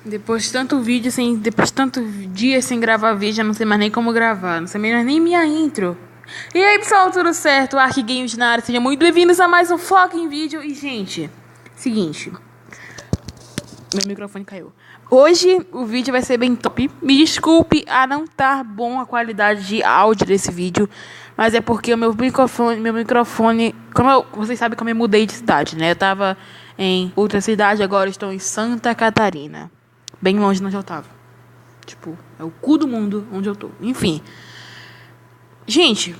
Depois de tanto vídeo, depois de tanto dia sem gravar vídeo, eu não sei mais nem como gravar. Não sei mais nem minha intro. E aí, pessoal, tudo certo? Ark Games na área. Sejam muito bem-vindos a mais um fucking vídeo. E, gente, seguinte. Meu microfone caiu. Hoje o vídeo vai ser bem top. Me desculpe a não estar bom a qualidade de áudio desse vídeo. Mas é porque o meu microfone... Vocês sabem que eu me mudei de cidade, né? Eu tava em outra cidade, agora estou em Santa Catarina. Bem longe de onde eu tava. Tipo, é o cu do mundo onde eu tô. Enfim. Gente,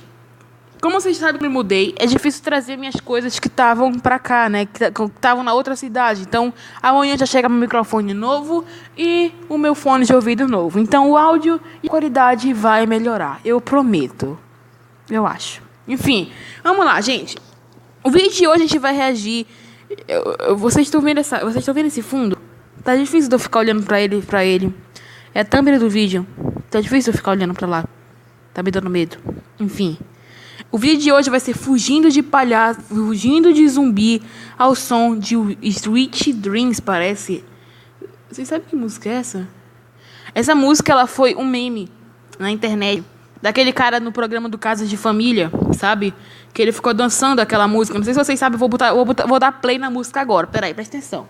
como vocês sabem que eu me mudei, é difícil trazer minhas coisas que estavam pra cá, né? Que estavam na outra cidade. Então, amanhã já chega meu microfone novo e o meu fone de ouvido novo. Então, o áudio e a qualidade vai melhorar. Eu prometo. Eu acho. Enfim, vamos lá, gente. O vídeo de hoje a gente vai reagir. Vocês estão vendo esse fundo? Tá difícil de eu ficar olhando pra ele. É a thumb do vídeo. Tá difícil de eu ficar olhando pra lá. Tá me dando medo. Enfim. O vídeo de hoje vai ser fugindo de palhaço, fugindo de zumbi ao som de Sweet Dreams, parece. Vocês sabem que música é essa? Essa música, ela foi um meme na internet. Daquele cara no programa do Casa de Família, sabe? Que ele ficou dançando aquela música. Não sei se vocês sabem, vou dar play na música agora. Peraí, presta atenção.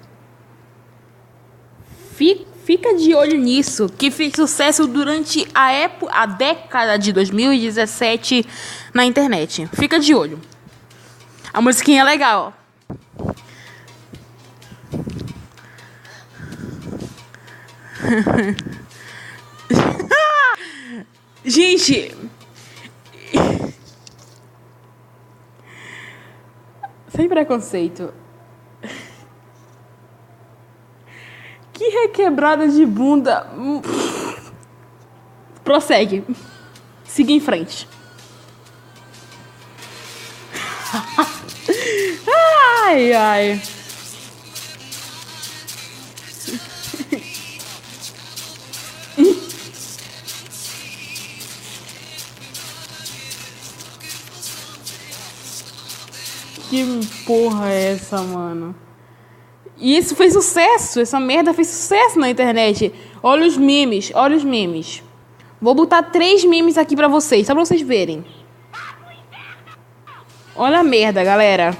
Fica de olho nisso, que fez sucesso durante a década de 2017 na internet. Fica de olho. A musiquinha é legal. Gente, sem preconceito. Que requebrada de bunda. Prossegue. Siga em frente. Ai, ai. Que porra é essa, mano? E isso fez sucesso. Essa merda fez sucesso na internet. Olha os memes, olha os memes. Vou botar 3 memes aqui pra vocês, só pra vocês verem. Olha a merda, galera.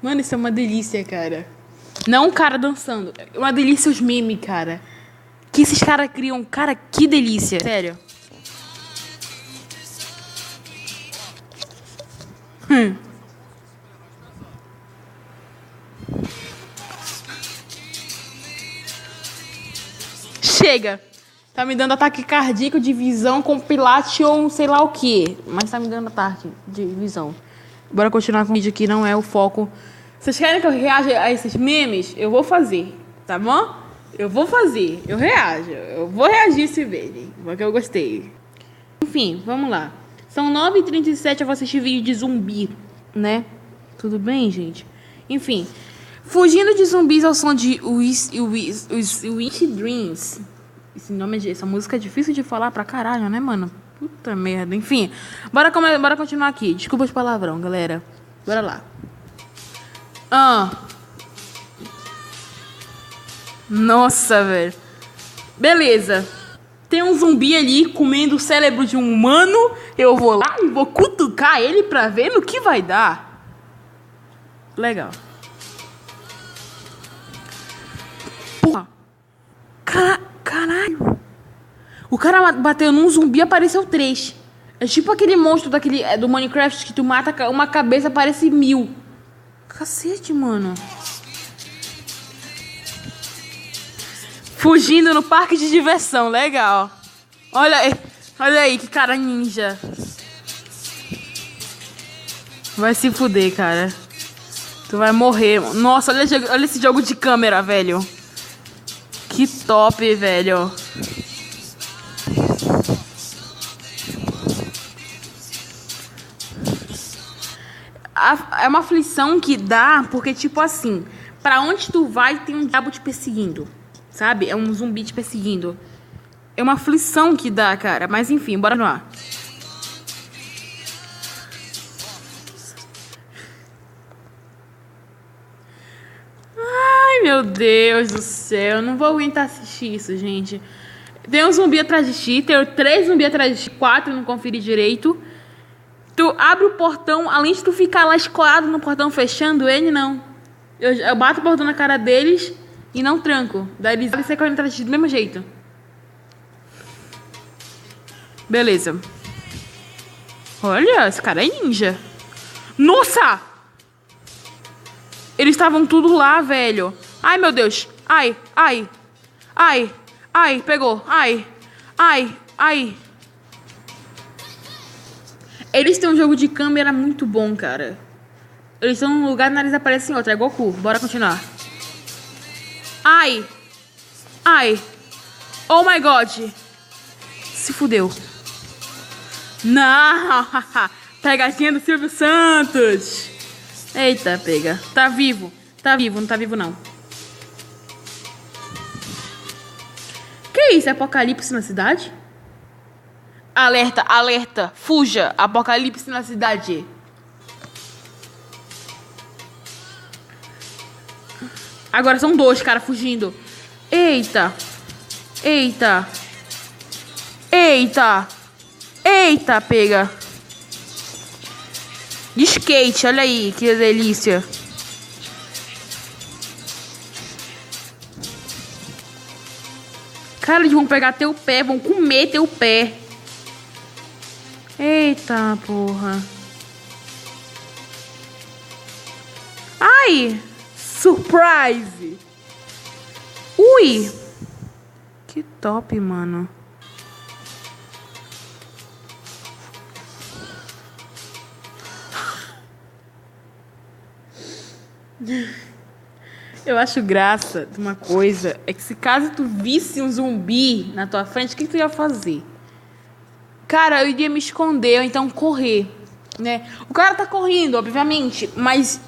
Mano, isso é uma delícia, cara. Não um cara dançando. É uma delícia os memes, cara. Que esses caras criam. Cara, que delícia. Sério. Chega. Tá me dando ataque cardíaco de visão compilation, sei lá o que. Mas tá me dando ataque de visão. Bora continuar com o vídeo aqui, não é o foco. Vocês querem que eu reaja a esses memes? Eu vou fazer, tá bom? Eu vou fazer, eu reajo. Eu vou reagir se verem, porque eu gostei. Enfim, vamos lá. São 9h37, eu vou assistir vídeo de zumbi, né? Tudo bem, gente? Enfim, fugindo de zumbis ao som de Sweet Dreams. Essa música é difícil de falar pra caralho, né, mano? Puta merda. Enfim, bora continuar aqui. Desculpa os palavrão, galera. Bora lá. Nossa, velho. Beleza. Tem um zumbi ali comendo o cérebro de um humano. Eu vou lá e vou cutucar ele pra ver no que vai dar. Legal. Porra. Caralho. O cara bateu num zumbi e apareceu 3. É tipo aquele monstro do Minecraft que tu mata uma cabeça, aparece 1000. Cacete, mano. Fugindo no parque de diversão, legal. Olha aí, que cara ninja. Vai se fuder, cara. Tu vai morrer. Nossa, olha esse jogo de câmera, velho. Que top, velho. É uma aflição que dá, porque, tipo assim, pra onde tu vai tem um diabo te perseguindo, sabe? É um zumbi te perseguindo. É uma aflição que dá, cara. Mas enfim, bora lá. meu Deus do céu. Eu não vou aguentar assistir isso, gente. Tem um zumbi atrás de ti. Tem 3 zumbis atrás de ti. 4, não conferi direito. Tu abre o portão. Além de tu ficar lá escorado no portão fechando ele, não. Eu bato o portão na cara deles e não tranco. Daí eles saem correndo atrás de ti do mesmo jeito. Beleza. Olha, esse cara é ninja. Nossa! Eles estavam tudo lá, velho. Ai, meu Deus. Ai, ai. Ai, ai, pegou. Ai, ai, ai. Eles têm um jogo de câmera muito bom, cara. Eles estão num lugar e o nariz aparece em outro. É Goku. Bora continuar. Ai. Ai. Oh my God. Se fudeu. Não. Pegadinha do Silvio Santos. Eita, pega. Tá vivo. Tá vivo. Não tá vivo, não. Que isso? É apocalipse na cidade? Alerta, alerta. Fuja. Apocalipse na cidade. Agora são 2 caras fugindo. Eita. Eita. Eita. Eita, pega. De skate, olha aí, que delícia. Cara, eles vão pegar teu pé, vão comer teu pé. Eita, porra. Ai, surprise. Ui. Que top, mano. Eu acho graça de uma coisa é que se caso tu visse um zumbi na tua frente, o que tu ia fazer? Cara, eu iria me esconder ou então correr, né? O cara tá correndo, obviamente, mas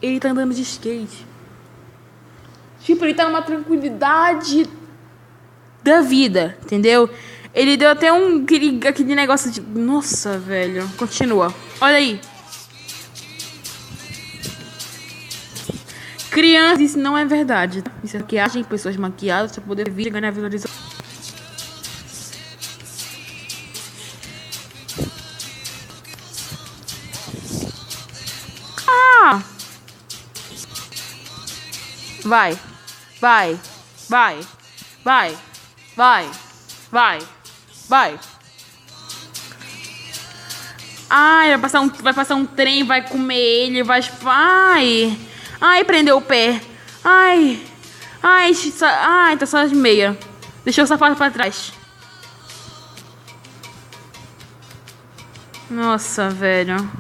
ele tá andando de skate. Tipo, ele tá numa tranquilidade da vida, entendeu? Ele deu até aquele negócio de... Nossa, velho. Continua. Olha aí. Crianças, isso não é verdade. Isso é maquiagem, pessoas maquiadas pra poder vir e ganhar visualização. Ah! Vai, vai, vai, vai, vai, vai, vai. Ai, vai passar um trem, vai comer ele, vai... Ai, prendeu o pé. Ai, tá só de meia. Deixou o sapato pra trás. Nossa, velho.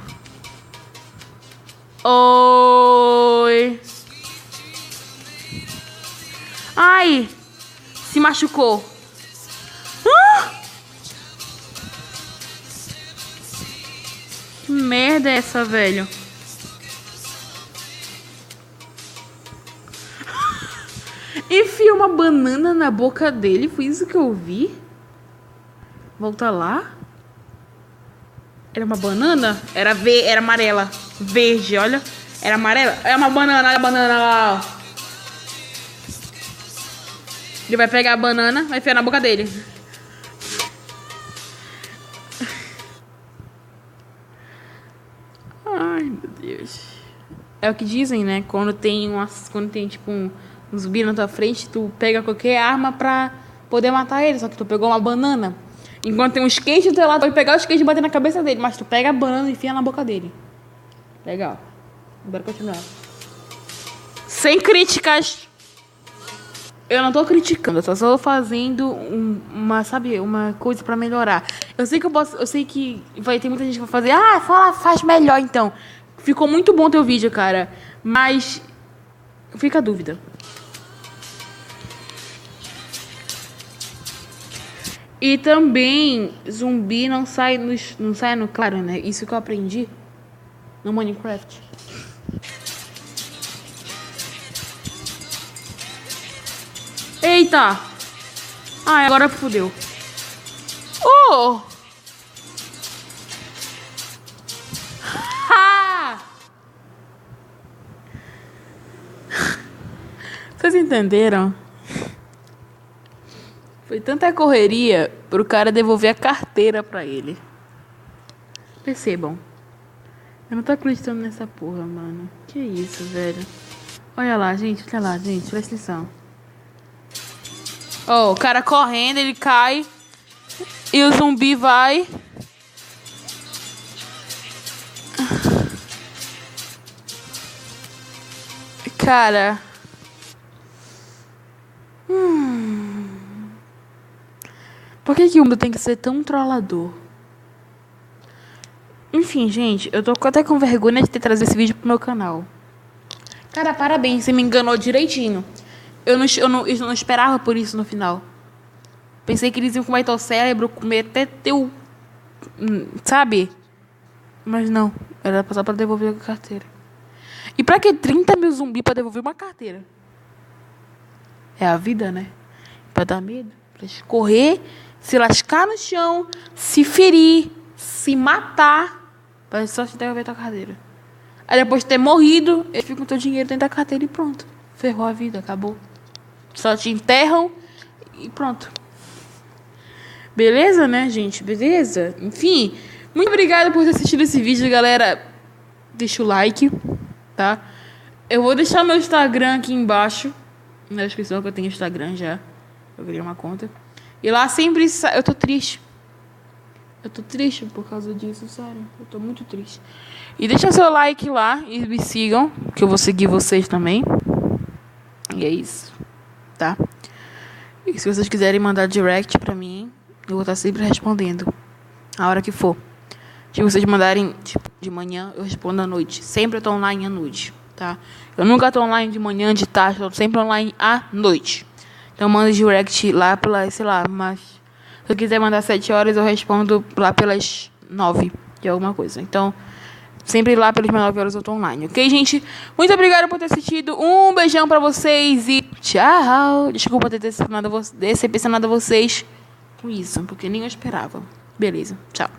Oi. Ai, se machucou. Que merda é essa, velho? Enfia uma banana na boca dele. Foi isso que eu vi. Volta lá. Era uma banana? Era amarela. Verde, olha. Era amarela. É uma banana, olha a banana lá, ó. Ele vai pegar a banana, vai enfiar na boca dele. Ai, meu Deus. É o que dizem, né? Quando tem tipo um zumbi na tua frente, tu pega qualquer arma pra poder matar ele. Só que tu pegou uma banana. Enquanto tem um skate do teu lado, tu vai pegar o skate e bater na cabeça dele. Mas tu pega a banana e enfia na boca dele. Legal. Bora continuar. Sem críticas. Eu não tô criticando, eu só tô fazendo uma coisa pra melhorar. Eu sei que vai ter muita gente que vai fazer, faz melhor então. Ficou muito bom teu vídeo, cara. Mas fica a dúvida. E também zumbi não sai no claro, né? Isso que eu aprendi no Minecraft. Eita! Ai, agora fodeu. Oh! Ha! vocês entenderam? Foi tanta correria pro cara devolver a carteira pra ele. Percebam. Eu não tô acreditando nessa porra, mano. Que isso, velho. Olha lá, gente. Presta atenção. Ó, o cara correndo, ele cai. E o zumbi vai. Cara. Por que o mundo tem que ser tão trollador? Enfim, gente, eu tô até com vergonha de ter trazido esse vídeo pro meu canal. Cara, parabéns, você me enganou direitinho. Eu não esperava por isso no final. Pensei que eles iam comer teu cérebro, comer até teu... Sabe? Mas não, era só pra devolver a carteira. E pra que 30 mil zumbis pra devolver uma carteira? É a vida, né? Pra dar medo, pra correr, se lascar no chão, se ferir, se matar, pra só te devolver tua carteira. Aí depois de ter morrido, eles ficam com teu dinheiro dentro da carteira e pronto. Ferrou a vida, acabou. Só te enterram e pronto. Beleza, né, gente? Beleza? Enfim, muito obrigada por ter assistido esse vídeo, galera. Deixa o like, tá? Eu vou deixar meu Instagram aqui embaixo, na descrição, que eu tenho Instagram já. Eu criei uma conta. E lá sempre... Eu tô triste. Eu tô triste por causa disso, sério. Eu tô muito triste. E deixa seu like lá e me sigam, que eu vou seguir vocês também. E é isso, tá? E se vocês quiserem mandar direct pra mim, eu vou estar sempre respondendo, a hora que for. Se vocês mandarem tipo, de manhã, eu respondo à noite. Sempre eu tô online à noite, tá? Eu nunca tô online de manhã, de tarde, eu tô sempre online à noite. Então manda direct lá pelas, sei lá, mas se eu quiser mandar 7 horas, eu respondo lá pelas 9 de alguma coisa. Então, sempre lá pelas 9 horas eu tô online, ok, gente? Muito obrigada por ter assistido. Um beijão pra vocês e tchau. Desculpa ter decepcionado vocês com isso, porque nem eu esperava. Beleza, tchau.